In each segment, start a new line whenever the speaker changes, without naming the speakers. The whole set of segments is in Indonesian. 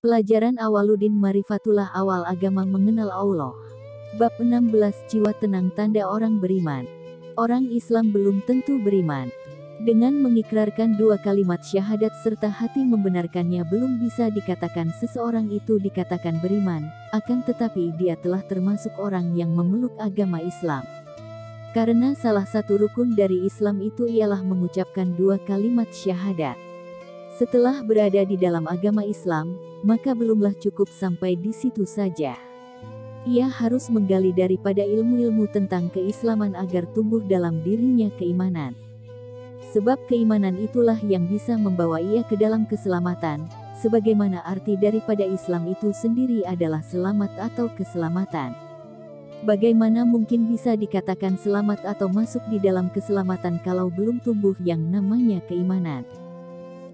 Pelajaran Awaluddin Marifatullah Awal Agama Mengenal Allah. Bab 16 Jiwa Tenang Tanda Orang Beriman. Orang Islam belum tentu beriman. Dengan mengikrarkan dua kalimat syahadat serta hati membenarkannya belum bisa dikatakan seseorang itu dikatakan beriman, akan tetapi dia telah termasuk orang yang memeluk agama Islam. Karena salah satu rukun dari Islam itu ialah mengucapkan dua kalimat syahadat. Setelah berada di dalam agama Islam, maka belumlah cukup sampai di situ saja. Ia harus menggali daripada ilmu-ilmu tentang keislaman agar tumbuh dalam dirinya keimanan. Sebab keimanan itulah yang bisa membawa ia ke dalam keselamatan, sebagaimana arti daripada Islam itu sendiri adalah selamat atau keselamatan. Bagaimana mungkin bisa dikatakan selamat atau masuk di dalam keselamatan kalau belum tumbuh yang namanya keimanan?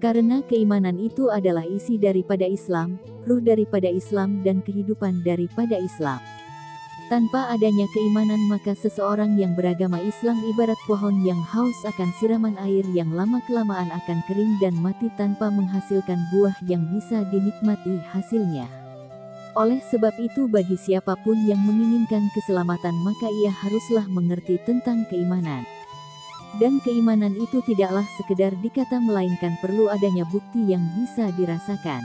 Karena keimanan itu adalah isi daripada Islam, ruh daripada Islam dan kehidupan daripada Islam. Tanpa adanya keimanan maka seseorang yang beragama Islam ibarat pohon yang haus akan siraman air yang lama-kelamaan akan kering dan mati tanpa menghasilkan buah yang bisa dinikmati hasilnya. Oleh sebab itu bagi siapapun yang menginginkan keselamatan maka ia haruslah mengerti tentang keimanan. Dan keimanan itu tidaklah sekedar dikata melainkan perlu adanya bukti yang bisa dirasakan.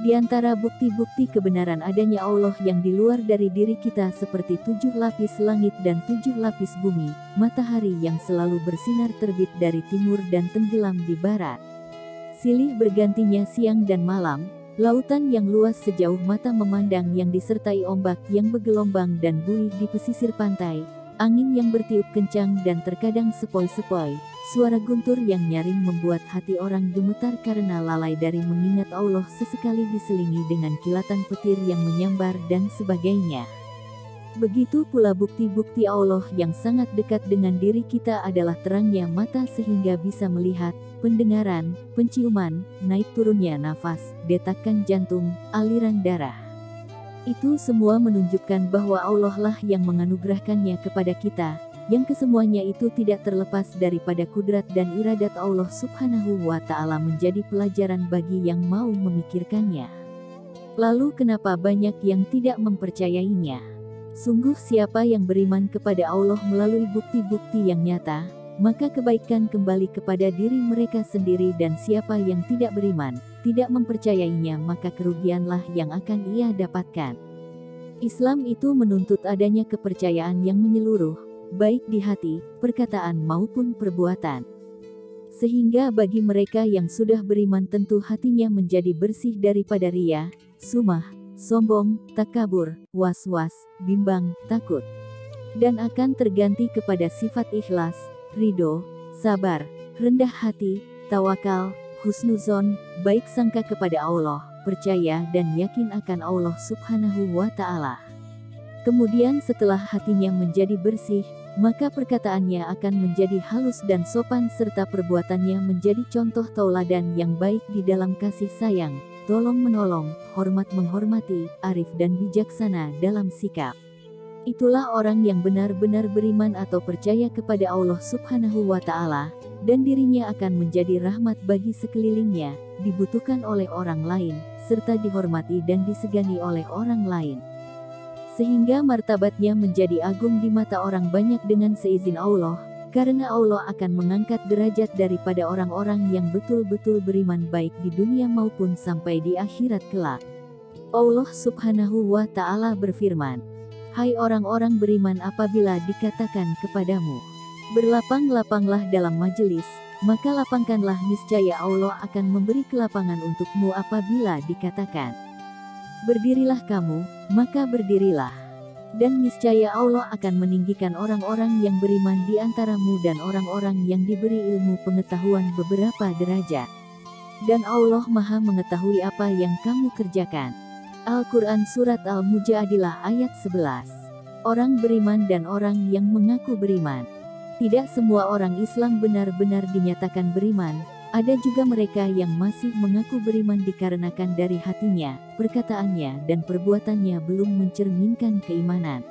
Di antara bukti-bukti kebenaran adanya Allah yang di luar dari diri kita seperti 7 lapis langit dan 7 lapis bumi, matahari yang selalu bersinar terbit dari timur dan tenggelam di barat. Silih bergantinya siang dan malam, lautan yang luas sejauh mata memandang yang disertai ombak yang bergelombang dan buih di pesisir pantai, angin yang bertiup kencang dan terkadang sepoi-sepoi, suara guntur yang nyaring membuat hati orang gemetar karena lalai dari mengingat Allah sesekali diselingi dengan kilatan petir yang menyambar dan sebagainya. Begitu pula bukti-bukti Allah yang sangat dekat dengan diri kita adalah terangnya mata sehingga bisa melihat, pendengaran, penciuman, naik turunnya nafas, detakan jantung, aliran darah. Itu semua menunjukkan bahwa Allah lah yang menganugerahkannya kepada kita, yang kesemuanya itu tidak terlepas daripada kudrat dan iradat Allah Subhanahu wa Ta'ala menjadi pelajaran bagi yang mau memikirkannya. Lalu kenapa banyak yang tidak mempercayainya? Sungguh siapa yang beriman kepada Allah melalui bukti-bukti yang nyata, maka kebaikan kembali kepada diri mereka sendiri dan siapa yang tidak beriman, tidak mempercayainya maka kerugianlah yang akan ia dapatkan. Islam itu menuntut adanya kepercayaan yang menyeluruh, baik di hati, perkataan maupun perbuatan. Sehingga bagi mereka yang sudah beriman tentu hatinya menjadi bersih daripada riya, sumah, sombong, takabur, was-was, bimbang, takut. Dan akan terganti kepada sifat ikhlas, ridho, sabar, rendah hati, tawakal, husnuzon, baik sangka kepada Allah, percaya dan yakin akan Allah Subhanahu wa Ta'ala. Kemudian setelah hatinya menjadi bersih, maka perkataannya akan menjadi halus dan sopan serta perbuatannya menjadi contoh tauladan yang baik di dalam kasih sayang, tolong menolong, hormat menghormati, arif dan bijaksana dalam sikap. Itulah orang yang benar-benar beriman atau percaya kepada Allah Subhanahu wa Ta'ala, dan dirinya akan menjadi rahmat bagi sekelilingnya, dibutuhkan oleh orang lain, serta dihormati dan disegani oleh orang lain. Sehingga martabatnya menjadi agung di mata orang banyak dengan seizin Allah, karena Allah akan mengangkat derajat daripada orang-orang yang betul-betul beriman baik di dunia maupun sampai di akhirat kelak. Allah Subhanahu wa Ta'ala berfirman, "Hai orang-orang beriman, apabila dikatakan kepadamu, berlapang-lapanglah dalam majelis, maka lapangkanlah, niscaya Allah akan memberi kelapangan untukmu. Apabila dikatakan, berdirilah kamu, maka berdirilah. Dan niscaya Allah akan meninggikan orang-orang yang beriman di antaramu dan orang-orang yang diberi ilmu pengetahuan beberapa derajat. Dan Allah Maha mengetahui apa yang kamu kerjakan." Al-Quran Surat Al-Mujadilah ayat 11. Orang beriman dan orang yang mengaku beriman. Tidak semua orang Islam benar-benar dinyatakan beriman, ada juga mereka yang masih mengaku beriman dikarenakan dari hatinya, perkataannya dan perbuatannya belum mencerminkan keimanan.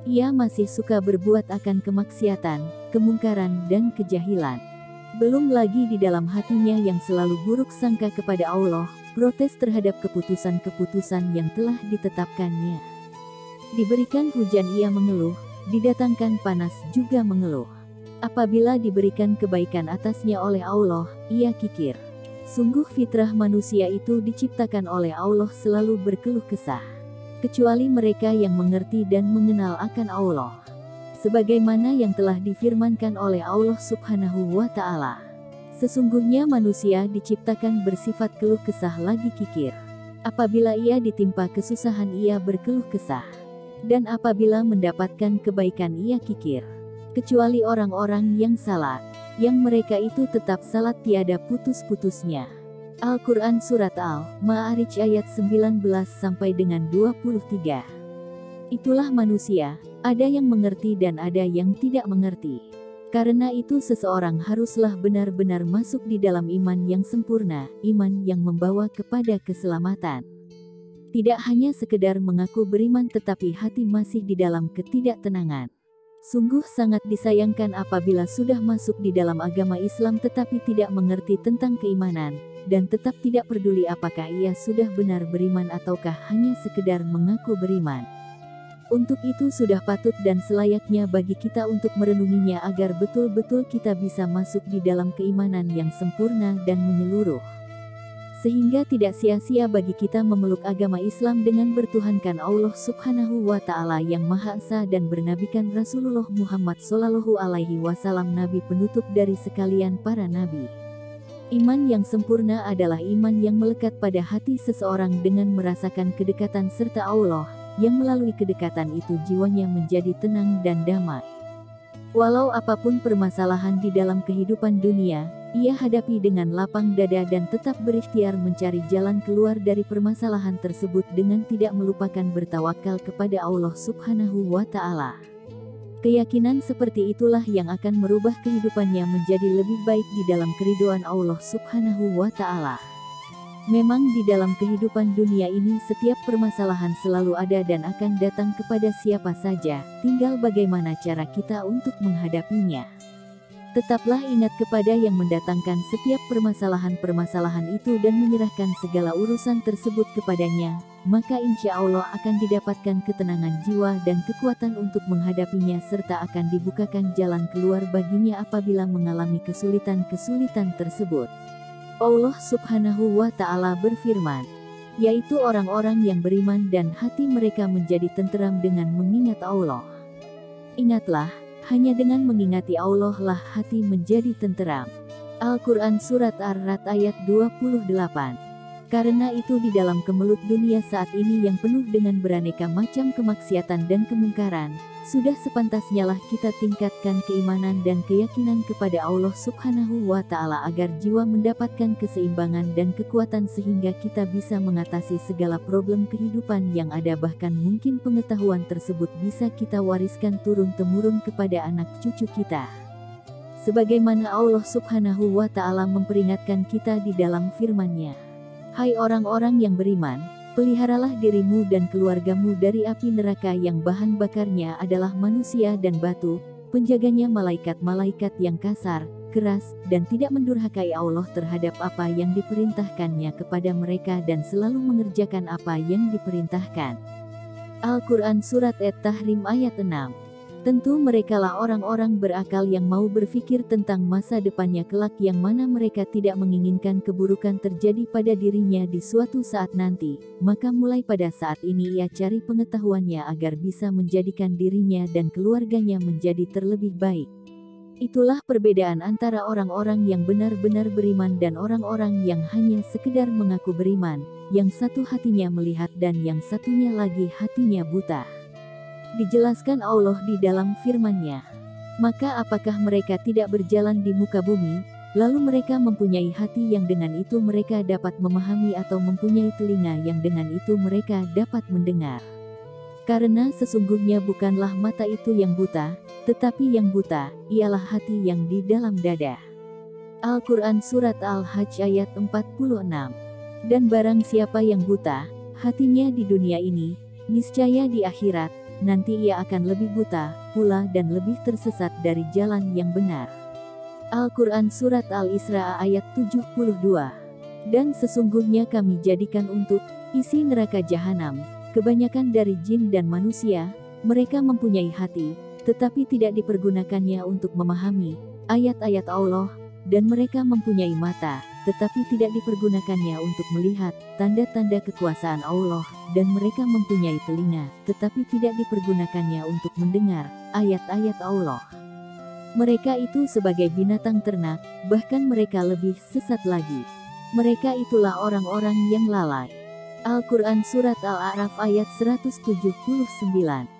Ia masih suka berbuat akan kemaksiatan, kemungkaran dan kejahilan. Belum lagi di dalam hatinya yang selalu buruk sangka kepada Allah, protes terhadap keputusan-keputusan yang telah ditetapkannya. Diberikan hujan ia mengeluh, didatangkan panas juga mengeluh. Apabila diberikan kebaikan atasnya oleh Allah, ia kikir. Sungguh fitrah manusia itu diciptakan oleh Allah selalu berkeluh kesah. Kecuali mereka yang mengerti dan mengenal akan Allah. Sebagaimana yang telah difirmankan oleh Allah Subhanahu wa Ta'ala. Sesungguhnya manusia diciptakan bersifat keluh kesah lagi kikir. Apabila ia ditimpa kesusahan ia berkeluh kesah. Dan apabila mendapatkan kebaikan ia kikir. Kecuali orang-orang yang salat, yang mereka itu tetap salat tiada putus-putusnya. Al-Quran Surat Al-Ma'arij ayat 19 sampai dengan 23. Itulah manusia, ada yang mengerti dan ada yang tidak mengerti. Karena itu seseorang haruslah benar-benar masuk di dalam iman yang sempurna, iman yang membawa kepada keselamatan. Tidak hanya sekedar mengaku beriman tetapi hati masih di dalam ketidaktenangan. Sungguh sangat disayangkan apabila sudah masuk di dalam agama Islam tetapi tidak mengerti tentang keimanan, dan tetap tidak peduli apakah ia sudah benar beriman ataukah hanya sekedar mengaku beriman. Untuk itu sudah patut dan selayaknya bagi kita untuk merenunginya agar betul-betul kita bisa masuk di dalam keimanan yang sempurna dan menyeluruh. Sehingga tidak sia-sia bagi kita memeluk agama Islam dengan bertuhankan Allah Subhanahu wa Ta'ala yang Maha Esa dan bernabikan Rasulullah Muhammad Sallallahu Alaihi Wasallam nabi penutup dari sekalian para nabi. Iman yang sempurna adalah iman yang melekat pada hati seseorang dengan merasakan kedekatan serta Allah, yang melalui kedekatan itu jiwanya menjadi tenang dan damai. Walau apapun permasalahan di dalam kehidupan dunia, ia hadapi dengan lapang dada dan tetap berikhtiar mencari jalan keluar dari permasalahan tersebut dengan tidak melupakan bertawakal kepada Allah Subhanahu wa Ta'ala. Keyakinan seperti itulah yang akan merubah kehidupannya menjadi lebih baik di dalam keridhaan Allah Subhanahu wa Ta'ala. Memang di dalam kehidupan dunia ini setiap permasalahan selalu ada dan akan datang kepada siapa saja, tinggal bagaimana cara kita untuk menghadapinya. Tetaplah ingat kepada yang mendatangkan setiap permasalahan-permasalahan itu dan menyerahkan segala urusan tersebut kepadanya, maka insya Allah akan didapatkan ketenangan jiwa dan kekuatan untuk menghadapinya serta akan dibukakan jalan keluar baginya apabila mengalami kesulitan-kesulitan tersebut. Allah Subhanahu wa Ta'ala berfirman, yaitu orang-orang yang beriman dan hati mereka menjadi tenteram dengan mengingat Allah. Ingatlah, hanya dengan mengingati Allah lah hati menjadi tenteram. Al-Quran Surat Ar-Ra'd ayat 28. Karena itu di dalam kemelut dunia saat ini yang penuh dengan beraneka macam kemaksiatan dan kemungkaran, sudah sepantasnya lah kita tingkatkan keimanan dan keyakinan kepada Allah Subhanahu wa Ta'ala agar jiwa mendapatkan keseimbangan dan kekuatan sehingga kita bisa mengatasi segala problem kehidupan yang ada, bahkan mungkin pengetahuan tersebut bisa kita wariskan turun-temurun kepada anak cucu kita. Sebagaimana Allah Subhanahu wa Ta'ala memperingatkan kita di dalam firman-Nya, hai orang-orang yang beriman, peliharalah dirimu dan keluargamu dari api neraka yang bahan bakarnya adalah manusia dan batu, penjaganya malaikat-malaikat yang kasar, keras, dan tidak mendurhakai Allah terhadap apa yang diperintahkannya kepada mereka dan selalu mengerjakan apa yang diperintahkan. Al-Quran Surat At-Tahrim ayat 6. Tentu merekalah orang-orang berakal yang mau berpikir tentang masa depannya kelak yang mana mereka tidak menginginkan keburukan terjadi pada dirinya di suatu saat nanti, maka mulai pada saat ini ia cari pengetahuannya agar bisa menjadikan dirinya dan keluarganya menjadi terlebih baik. Itulah perbedaan antara orang-orang yang benar-benar beriman dan orang-orang yang hanya sekedar mengaku beriman, yang satu hatinya melihat dan yang satunya lagi hatinya buta. Dijelaskan Allah di dalam firman-Nya, maka apakah mereka tidak berjalan di muka bumi, lalu mereka mempunyai hati yang dengan itu mereka dapat memahami atau mempunyai telinga yang dengan itu mereka dapat mendengar. Karena sesungguhnya bukanlah mata itu yang buta, tetapi yang buta, ialah hati yang di dalam dada. Al-Quran Surat Al-Hajj ayat 46. Dan barang siapa yang buta, hatinya di dunia ini, niscaya di akhirat, nanti ia akan lebih buta pula dan lebih tersesat dari jalan yang benar. Al-Quran Surat Al-Isra ayat 72. Dan sesungguhnya kami jadikan untuk isi neraka jahanam kebanyakan dari jin dan manusia. Mereka mempunyai hati, tetapi tidak dipergunakannya untuk memahami ayat-ayat Allah, dan mereka mempunyai mata, tetapi tidak dipergunakannya untuk melihat tanda-tanda kekuasaan Allah, dan mereka mempunyai telinga, tetapi tidak dipergunakannya untuk mendengar ayat-ayat Allah. Mereka itu sebagai binatang ternak, bahkan mereka lebih sesat lagi. Mereka itulah orang-orang yang lalai. Al-Quran Surat Al-A'raf ayat 179.